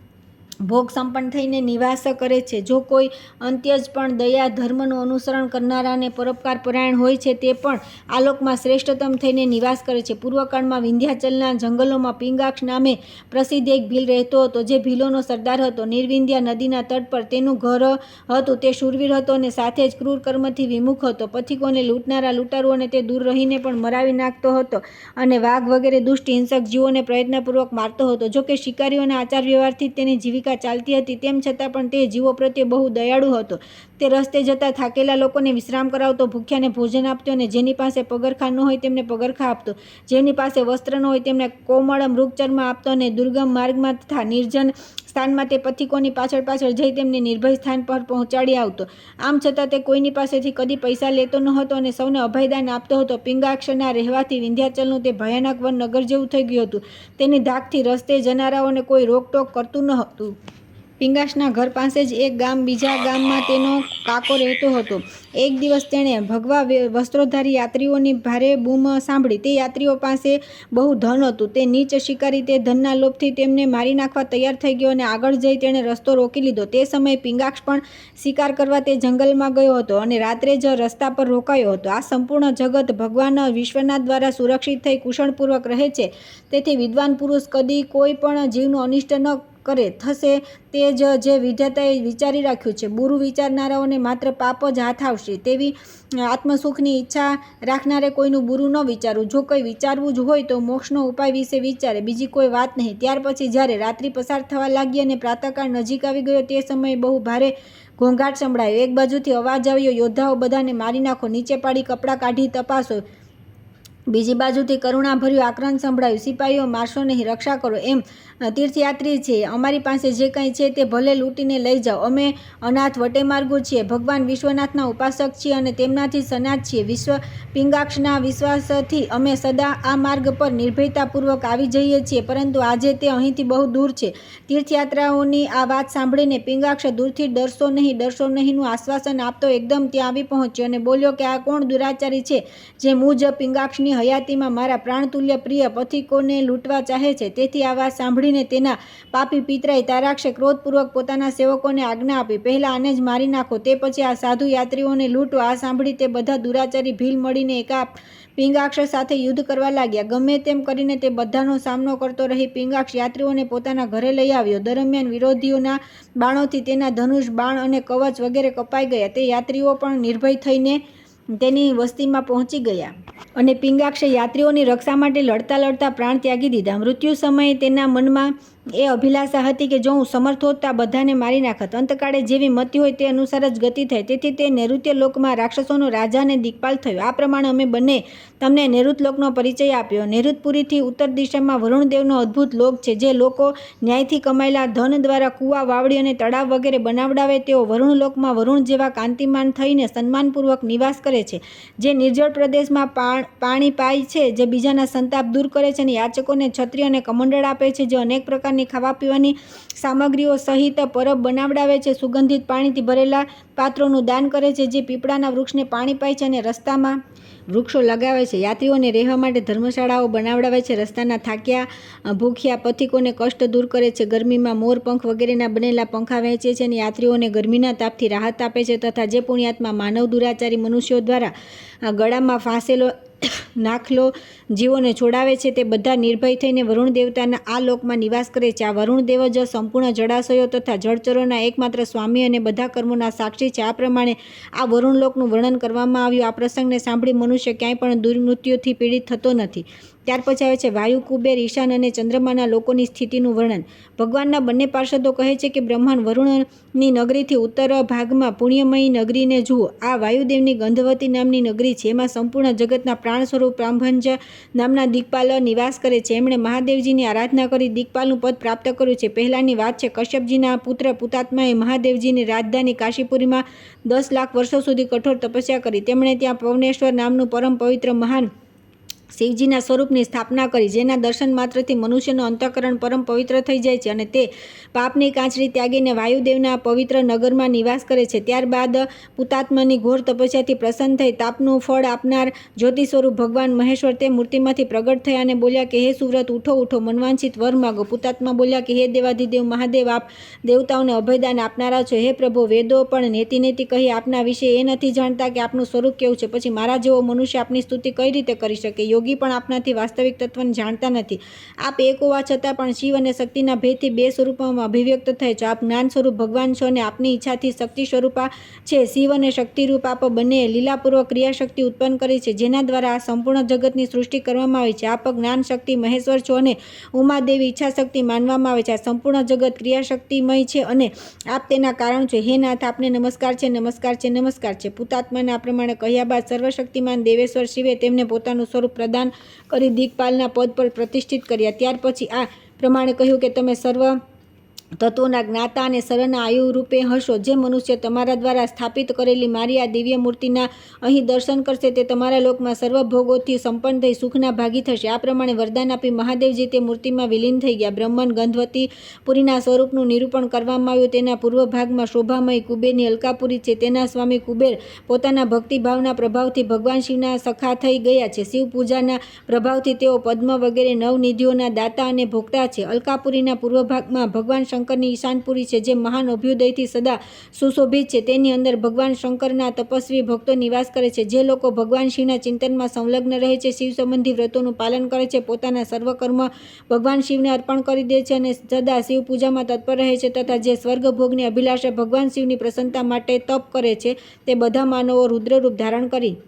ભોગ સંપન્ન થઈને નિવાસ કરે છે. જો કોઈ અંત્યજ પણ દયા ધર્મનું અનુસરણ કરનારા અને પરોપકાર પરાયણ હોય છે તે પણ આલોકમાં શ્રેષ્ઠતમ થઈને નિવાસ કરે છે. પૂર્વકાળમાં વિંધ્યાચલના જંગલોમાં પિંગાક્ષ નામે પ્રસિદ્ધ એક ભીલ રહેતો હતો જે ભીલોનો સરદાર હતો. નિર્વિંધ્યા નદીના તટ પર તેનું ઘર હતું. તે શૂરવીર હતો અને સાથે જ ક્રૂર કર્મથી વિમુખ હતો. પથિકોને લૂંટનારા લૂંટારુઓને તે દૂર રહીને પણ મરાવી નાખતો હતો અને વાઘ વગેરે દુષ્ટ હિંસક જીવોને પ્રયત્નપૂર્વક મારતો હતો. જો કે શિકારીઓના આચાર વ્યવહારથી તેની જીવિકા ચાલતી હતી તેમ છતાં પણ તે જીવો પ્રત્યે બહુ દયાળુ હતો. તે રસ્તે જતા થાકેલા લોકોને વિશ્રામ કરાવતો, ભૂખ્યાને ભોજન આપતો અને જેની પાસે પગરખા ન હોય તેમને પગરખા આપતો, જેમની પાસે વસ્ત્ર ન હોય તેમને કોમળ મૃગચર્મ આપતો અને દુર્ગમ માર્ગમાં તથા નિર્જન સ્થાનમાં તે પથિકોની પાછળ પાછળ જઈ તેમને નિર્ભય સ્થાન પર પહોંચાડી આવતો. આમ છતાં તે કોઈની પાસેથી કદી પૈસા લેતો ન હતો અને સૌને અભયદાન આપતો હતો. પિંગાક્ષના રહેવાથી વિંધ્યાચલનું તે ભયાનક વન નગર જેવું થઈ ગયું હતું. તેની ધાકથી રસ્તે જનારાઓને કોઈ રોકટોક કરતું ન હતું. પિંગાક્ષના ઘર પાસે જ એક ગામ બીજા ગામમાં તેનો કાકો રહેતો હતો. એક દિવસ તેણે ભગવા વસ્ત્રોધારી યાત્રીઓની ભારે બૂમ સાંભળી. તે યાત્રીઓ પાસે બહુ ધન હતું. તે નીચ શિકારી તે ધનના લોભથી તેમને મારી નાખવા તૈયાર થઈ ગયો અને આગળ જઈ તેણે રસ્તો રોકી લીધો. તે સમયે પિંગાક્ષ પણ શિકાર કરવા તે જંગલમાં ગયો હતો અને રાત્રે જ રસ્તા પર રોકાયો હતો. આ સંપૂર્ણ જગત ભગવાન વિશ્વનાથ દ્વારા સુરક્ષિત થઈ કુશળપૂર્વક રહે છે. તેથી વિદ્વાન પુરુષ કદી કોઈ પણ જીવનું અનિષ્ટ ન કરે થશે તે જ જે વિધાતાએ વિચારી રાખ્યું છે. બુરું વિચારનારાઓને માત્ર પાપ જ હાથ આવશે. તેવી આત્મસુખની ઈચ્છા રાખનારે કોઈનું બુરું ન વિચારવું. જો કંઈ વિચારવું જ હોય તો મોક્ષનો ઉપાય વિશે વિચારે, બીજી કોઈ વાત નહીં. ત્યાર પછી જ્યારે રાત્રિ પસાર થવા લાગી અને પ્રાતઃકાળ નજીક આવી ગયો તે સમયે બહુ ભારે ઘોંઘાટ સંભળાયો. એક બાજુથી અવાજ આવ્યો, યોદ્ધાઓ બધાને મારી નાખો, નીચે પાડી કપડાં કાઢી તપાસો. બીજી બાજુથી કરુણાભર્યું આક્રંદ સંભળાયું, સિપાહીઓ મારશો નહીં, રક્ષા કરો. એમ તીર્થયાત્રી છે, અમારી પાસે જે કંઈ છે તે ભલે લૂંટીને લઈ જાઓ. અમે અનાથ વટેમાર્ગુ છીએ, ભગવાન વિશ્વનાથના ઉપાસક છીએ અને તેમનાથી સનાથ છીએ. પિંગાક્ષના વિશ્વાસથી અમે સદા આ માર્ગ પર નિર્ભયતાપૂર્વક આવી જઈએ છીએ, પરંતુ આજે તે અહીંથી બહુ દૂર છે. તીર્થયાત્રાઓની આ વાત સાંભળીને પિંગાક્ષ દૂરથી ડરશો નહીંનું આશ્વાસન આપતો એકદમ ત્યાં આવી પહોંચ્યો અને બોલ્યો કે આ કોણ દુરાચારી છે જે મુજ પિંગાક્ષની હયાતીમાં મારા પ્રાણતુલ્ય પ્રિય પથિકોને લૂંટવા ચાહે છે. તેથી આ વાત સાંભળીને તેના પાપી પિતરાઈ તારાક્ષે ક્રોધપૂર્વક પોતાના સેવકોને આજ્ઞા આપી, પહેલા આને જ મારી નાખો, તે પછી આ સાધુ યાત્રીઓને લૂંટો. આ સાંભળી તે બધા દુરાચારી ભીલ મળીને એકા પિંગાક્ષ સાથે યુદ્ધ કરવા લાગ્યા. ગમે તેમ કરીને તે બધાનો સામનો કરતો રહી પિંગાક્ષ યાત્રીઓને પોતાના ઘરે લઈ આવ્યો. દરમિયાન વિરોધીઓના બાણોથી તેના ધનુષ, બાણ અને કવચ વગેરે કપાઈ ગયા. તે યાત્રીઓ પણ નિર્ભય થઈને તેની વસ્તીમાં પહોંચી ગયા અને પિંગાક્ષે યાત્રીઓની રક્ષા માટે લડતા લડતા પ્રાણ ત્યાગી દીધા. મૃત્યુ સમયે તેના મનમાં એ અભિલાષા હતી કે જો હું સમર્થ હોત તો આ બધાને મારી નાખત. અંતકાળે જેવી મતિ હોય તે અનુસાર જ ગતિ થઈ. તેથી તે નૈઋત્ય લોકમાં રાક્ષસોનો રાજા અને દિક્પાલ થયો. આ પ્રમાણે અમે બંને તમને નૈઋત લોકનો પરિચય આપ્યો. નૈઋતપુરીથી ઉત્તર દિશામાં વરુણદેવનો અદ્ભુત લોક છે. જે લોકો ન્યાયથી કમાયેલા ધન દ્વારા કૂવા, વાવડી અને તળાવ વગેરે બનાવડાવે તેઓ વરુણ લોકમાં વરુણ જેવા કાંતિમાન થઈને સન્માનપૂર્વક નિવાસ કરે છે. જે નિર્જળ પ્રદેશમાં પાણી પાય છે, જે બીજાના સંતાપ દૂર કરે છે અને યાચકોને છત્રી અને કમંડળ આપે છે, જે અનેક પ્રકારની ખાવા પીવાની સામગ્રીઓ સહિત પરબ બનાવડાવે છે, સુગંધિત પાણીથી ભરેલા પાત્રોનું દાન કરે છે, જે પીપળાના વૃક્ષને પાણી પાય છે અને રસ્તામાં વૃક્ષો લગાવે છે, યાત્રીઓને રહેવા માટે ધર્મશાળાઓ બનાવડાવે છે, રસ્તાના થાક્યા ભૂખ્યા પથિકોને કષ્ટ દૂર કરે છે, ગરમીમાં મોર પંખ વગેરેના બનેલા પંખા વહેંચે છે અને યાત્રીઓને ગરમીના તાપથી રાહત આપે છે, તથા જે પુણ્યાત્મા માનવ દુરાચારી મનુષ્યો દ્વારા ગળામાં ફાંસેલો નાખલો જીવોને છોડાવે છે તે બધા નિર્ભય થઈને વરુણ દેવતાના આ લોકમાં નિવાસ કરે છે. આ વરુણ દેવ જ સંપૂર્ણ જળાશયો તથા જળચરોના એકમાત્ર સ્વામી અને બધા કર્મોના સાક્ષી છે. આ પ્રમાણે આ વરુણ લોકનું વર્ણન કરવામાં આવ્યું. આ પ્રસંગને સાંભળી મનુષ્ય ક્યાંય પણ દુર્મૃત્યુથી પીડિત થતો નથી. ત્યાર પછી આવે છે વાયુ, કુબેર, ઈશાન અને ચંદ્રમાના લોકોની સ્થિતિનું વર્ણન. ભગવાનના બંને પાર્ષદો કહે છે કે બ્રહ્માંડ વરુણની નગરીથી ઉત્તર ભાગમાં પુણ્યમયી નગરીને જુઓ. આ વાયુદેવની ગંધવતી નામની નગરી છે. એમાં સંપૂર્ણ જગતના પ્રાણ સ્વરૂપ સ્વરૂપ બ્રહ્મભંજ નામના દિક્પાલ નિવાસ કરે છે. એમણે મહાદેવજીની આરાધના કરી દિક્પાલનું પદ પ્રાપ્ત કર્યું છે. પહેલાંની વાત છે, કશ્યપજીના પુત્ર પુતાત્માએ મહાદેવજીની રાજધાની કાશીપુરીમાં 10 લાખ વર્ષો સુધી કઠોર તપસ્યા કરી. તેમણે ત્યાં પવનેશ્વર નામનું પરમ પવિત્ર મહાન શિવજીના સ્વરૂપની સ્થાપના કરી, જેના દર્શન માત્રથી મનુષ્યનું અંતઃકરણ પરમ પવિત્ર થઈ જાય છે અને તે પાપની કાંચરી ત્યાગીને વાયુદેવના પવિત્ર નગરમાં નિવાસ કરે છે. ત્યારબાદ પુતાત્માની ઘોર તપસ્યાથી પ્રસન્ન થઈ તાપનું ફળ આપનાર જ્યોતિ સ્વરૂપ ભગવાન મહેશ્વર તે મૂર્તિમાંથી પ્રગટ થયા અને બોલ્યા કે હે સુવ્રત, ઉઠો ઉઠો, મનવાંછિત વર માગો. પુતાત્મા બોલ્યા કે હે દેવાધિદેવ મહાદેવ, આપ દેવતાઓને અભયદાન આપનારા છો. હે પ્રભુ, વેદો પણ નેતિ નેતિ કહી આપના વિશે એ નથી જાણતા કે આપનું સ્વરૂપ કેવું છે. પછી મારા જેવો મનુષ્ય આપની સ્તુતિ કઈ રીતે કરી શકે? યોગી પણ આપનાથી વાસ્તવિક તત્વને જાણતા નથી. આપ એક હોવા છતાં પણ શિવ અને શક્તિના ભેદથી બે સ્વરૂપોમાં અભિવ્યક્ત થાય છો. આપ જ્ઞાન સ્વરૂપ ભગવાન છો અને આપની ઈચ્છાથી શક્તિ સ્વરૂપા છે. શિવ અને શક્તિરૂપ આપ બંને લીલાપૂર્વક ક્રિયાશક્તિ ઉત્પન્ન કરી છે, જેના દ્વારા આ સંપૂર્ણ જગતની સૃષ્ટિ કરવામાં આવી છે. આપ જ્ઞાન શક્તિ મહેશ્વર છો અને ઉમાદેવી ઈચ્છા શક્તિ માનવામાં આવે છે. આ સંપૂર્ણ જગત ક્રિયાશક્તિમય છે અને આપ તેના કારણ છો. હે નાથ, આપને નમસ્કાર છે, નમસ્કાર છે, નમસ્કાર છે. પુતાત્માને આ પ્રમાણે કહ્યા બાદ સર્વશક્તિમાન દેવેશ્વર શિવે તેમને પોતાનું સ્વરૂપ પ્રદાન કરી દિક્પાલના પદ પર પ્રતિષ્ઠિત કર્યા. ત્યાર પછી આ પ્રમાણે કહ્યું કે તમે સર્વ તત્વોના જ્ઞાતા અને સરના આયુ રૂપે હશો. જે મનુષ્ય તમારા દ્વારા સ્થાપિત કરેલી મારી આ દિવ્ય મૂર્તિના અહીં દર્શન કરશે તે તમારા લોકમાં સર્વ ભોગોથી સંપન્ન થઈ સુખના ભાગી થશે. આ પ્રમાણે વરદાન આપી મહાદેવજી તે મૂર્તિમાં વિલીન થઈ ગયા. બ્રહ્મન ગંધવતી પુરીના સ્વરૂપનું નિરૂપણ કરવામાં આવ્યું. તેના પૂર્વ ભાગમાં શોભામય કુબેરની અલકાપુરી છે. તેના સ્વામી કુબેર પોતાના ભક્તિભાવના પ્રભાવથી ભગવાન શિવના સખા થઈ ગયા છે. શિવ પૂજાના પ્રભાવથી તેઓ પદ્મ વગેરે નવનિધિઓના દાતા અને ભોગતા છે. અલકાપુરીના પૂર્વ ભાગમાં ભગવાન શંકરની ઈશાનપુરી છે, જે મહાન અભ્યુદયથી સદા સુશોભિત છે. તેની અંદર ભગવાન શંકરના તપસ્વી ભક્તો નિવાસ કરે છે. જે લોકો ભગવાન શિવના ચિંતનમાં સંલગ્ન રહે છે, શિવ સંબંધી વ્રતોનું પાલન કરે છે, પોતાના સર્વ કર્મ ભગવાન શિવને અર્પણ કરી દે છે અને સદા શિવ પૂજામાં તત્પર રહે છે, તથા જે સ્વર્ગ ભોગની અભિલાષા ભગવાન શિવની પ્રસન્નતા માટે તપ કરે છે, તે બધા માનવો રુદ્રરૂપ ધારણ કરી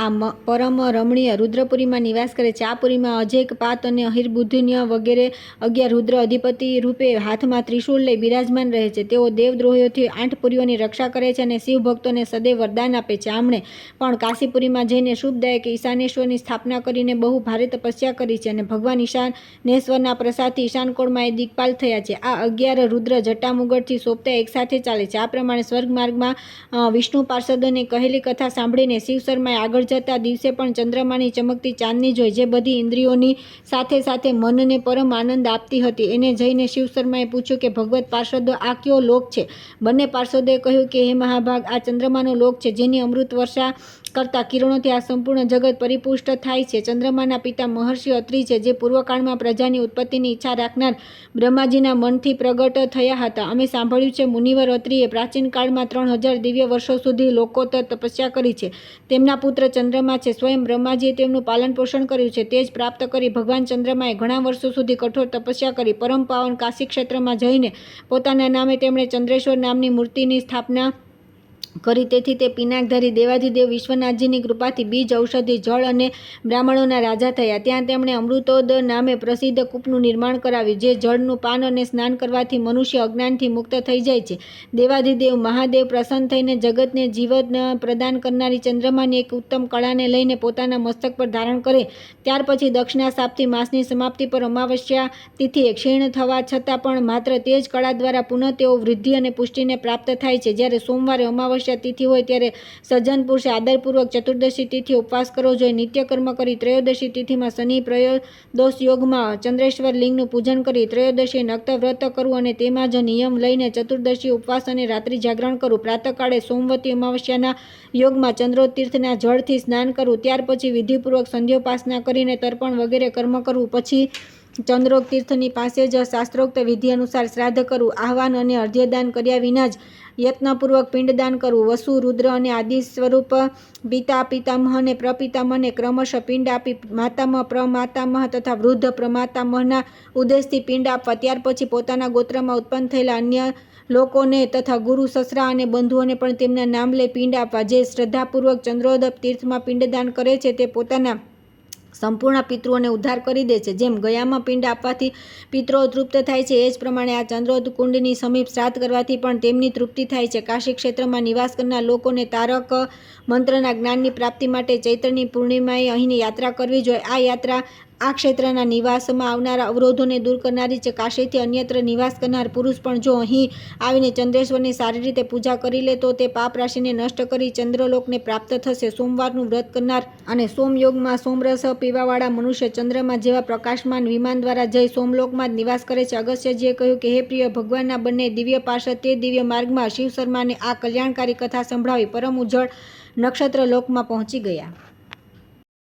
આ પરમ રમણીય રુદ્રપુરીમાં નિવાસ કરે છે. આ પુરીમાં અજેક પાત અને અહિર્બુદ્ધન્ય વગેરે 11 રુદ્ર અધિપતિ રૂપે હાથમાં ત્રિશૂળ લઈ બિરાજમાન રહે છે. તેઓ દેવદ્રોહીઓથી 8 પુરીઓની રક્ષા કરે છે અને શિવ ભક્તોને સદૈવ વરદાન આપે છે. આમણે પણ કાશીપુરીમાં જઈને શુભદાયક ઈશાનેશ્વરની સ્થાપના કરીને બહુ ભારે તપસ્યા કરી છે અને ભગવાન ઈશાનેશ્વરના પ્રસાદથી ઈશાનકોણમાં એ દિક્પાલ થયા છે. આ 11 રુદ્ર જટામુગટથી સોંપતા એકસાથે ચાલે છે. આ પ્રમાણે સ્વર્ગ માર્ગમાં વિષ્ણુ પાર્ષદોને કહેલી કથા સાંભળીને શિવ શર્માએ આગળ જતા દિવસે પણ ચંદ્રમાની ચમકતી ચાંદની જોઈ, જે બધી ઇન્દ્રિયોની સાથે સાથે મનને પરમ આનંદ આપતી હતી. એને જઈને શિવ શર્માએ પૂછ્યું કે ભગવત પાર્ષદો, આ કયો લોક છે? બંને પાર્ષદોએ કહ્યું કે હે મહાભાગ, આ ચંદ્રમાનો લોક છે, જેની અમૃત વર્ષા કરતા કિરણોથી આ સંપૂર્ણ જગત પરિપુષ્ટ થાય છે. ચંદ્રમાના પિતા મહર્ષિ અત્રિ છે, જે પૂર્વકાળમાં પ્રજાની ઉત્પત્તિની ઈચ્છા રાખનાર બ્રહ્માજીના મનથી પ્રગટ થયા હતા. અમે સાંભળ્યું છે મુનિવર અત્રિએ પ્રાચીન કાળમાં 3000 દિવ્ય વર્ષો સુધી લોકોત્તર તપસ્યા કરી છે. તેમના પુત્ર ચંદ્રમા છે. સ્વયં બ્રહ્માજીએ તેમનું પાલન પોષણ કર્યું છે. તે જ પ્રાપ્ત કરી ભગવાન ચંદ્રમાએ ઘણા વર્ષો સુધી કઠોર તપસ્યા કરી પરમ પાવન કાશી ક્ષેત્રમાં જઈને પોતાના નામે તેમણે ચંદ્રેશ્વર નામની મૂર્તિની સ્થાપના કરી. તેથી તે પિનાકધારી દેવાધિદેવ વિશ્વનાથજીની કૃપાથી બીજ, ઔષધિ, જળ અને બ્રાહ્મણોના રાજા થયા. ત્યાં તેમણે અમૃતોદ નામે પ્રસિદ્ધ કૂપનું નિર્માણ કરાવ્યું, જે જળનું પાન અને સ્નાન કરવાથી મનુષ્ય અજ્ઞાનથી મુક્ત થઈ જાય છે. દેવાધિદેવ મહાદેવ પ્રસન્ન થઈને જગતને જીવન પ્રદાન કરનારી ચંદ્રમાની એક ઉત્તમ કળાને લઈને પોતાના મસ્તક પર ધારણ કરે. ત્યાર પછી દક્ષિણા શાપથી માસની સમાપ્તિ પર અમાવસ્યા તિથિએ ક્ષીણ થવા છતાં પણ માત્ર તે જ કળા દ્વારા પુનઃ તેઓ વૃદ્ધિ અને પુષ્ટિને પ્રાપ્ત થાય છે. જ્યારે સોમવારે અમાવસ્યા તિથિ હોય ત્યારે સજ્જન પુરુષે આદરપૂર્વક ચતુર્દશી તિથિ ઉપવાસ કરવો જોઈએ. નિત્ય કર્મ કરી ત્રયોદશી તિથિમાં શનિ પ્રયોદોષ યોગમાં ચંદ્રેશ્વર લિંગનું પૂજન કરી ત્રયોદશી નક્ત વ્રત કરવું અને તેમાં જ નિયમ લઈને ચતુર્દશી ઉપવાસ અને રાત્રિ જાગરણ કરવું. પ્રાતઃકાળે સોમવતી અમાવસ્યાના યોગમાં ચંદ્રોતીર્થના જળથી સ્નાન કરવું. ત્યાર પછી વિધિપૂર્વક સંધ્યોપાસના કરીને તર્પણ વગેરે કર્મ કરવું. પછી ચંદ્રોક તીર્થની પાસે જ શાસ્ત્રોક્ત વિધિ અનુસાર શ્રાદ્ધ કરવું. આહવાન અને અર્ધ્યદાન કર્યા વિના જ યત્નપૂર્વક પિંડદાન કરવું. વસુ, રુદ્ર અને આદિ સ્વરૂપ પિતા, પિતામહ અને પ્રપિતામહને ક્રમશઃ પિંડ આપી માતામહ, પ્રમાતામહ તથા વૃદ્ધ પ્રમાતામહના ઉદ્દેશથી પિંડ આપવા. ત્યાર પછી પોતાના ગોત્રમાં ઉત્પન્ન થયેલા અન્ય લોકોને તથા ગુરુ, સસરા અને બંધુઓને પણ તેમના નામ લઈ પિંડ આપવા. જે શ્રદ્ધાપૂર્વક ચંદ્રોદક તીર્થમાં પિંડદાન કરે છે તે પોતાના સંપૂર્ણ પિતૃઓને ઉદ્ધાર કરી દે છે. જેમ ગયામાં પિંડ આપવાથી પિતૃઓ તૃપ્ત થાય છે, એ જ પ્રમાણે આ ચંદ્રોકુંડની સમીપ શ્રાદ્ધ કરવાથી પણ તેમની તૃપ્તિ થાય છે. કાશી ક્ષેત્રમાં નિવાસ કરનાર લોકોને તારક મંત્રના જ્ઞાનની પ્રાપ્તિ માટે ચૈત્રની પૂર્ણિમાએ અહીંની યાત્રા કરવી જોઈએ. આ યાત્રા આ ક્ષેત્રના નિવાસમાં આવનારા અવરોધોને દૂર કરનારી છે. કાશીથી અન્યત્ર નિવાસ કરનાર પુરુષ પણ જો અહીં આવીને ચંદ્રેશ્વરની સારી રીતે પૂજા કરી લે તો તે પાપ રાશિને નષ્ટ કરી ચંદ્રલોકને પ્રાપ્ત થશે. સોમવારનું વ્રત કરનાર અને સોમયોગમાં સોમરસ પીવાવાળા મનુષ્ય ચંદ્રમા જેવા પ્રકાશમાન વિમાન દ્વારા જઈ સોમલોકમાં જ નિવાસ કરે છે. અગસ્ત્યજીએ કહ્યું કે હે પ્રિય, ભગવાનના બંને દિવ્ય પાર્ષદ તે દિવ્ય માર્ગમાં શિવ શર્માને આ કલ્યાણકારી કથા સંભળાવી પરમ ઉજ્જળ નક્ષત્ર લોકમાં પહોંચી ગયા.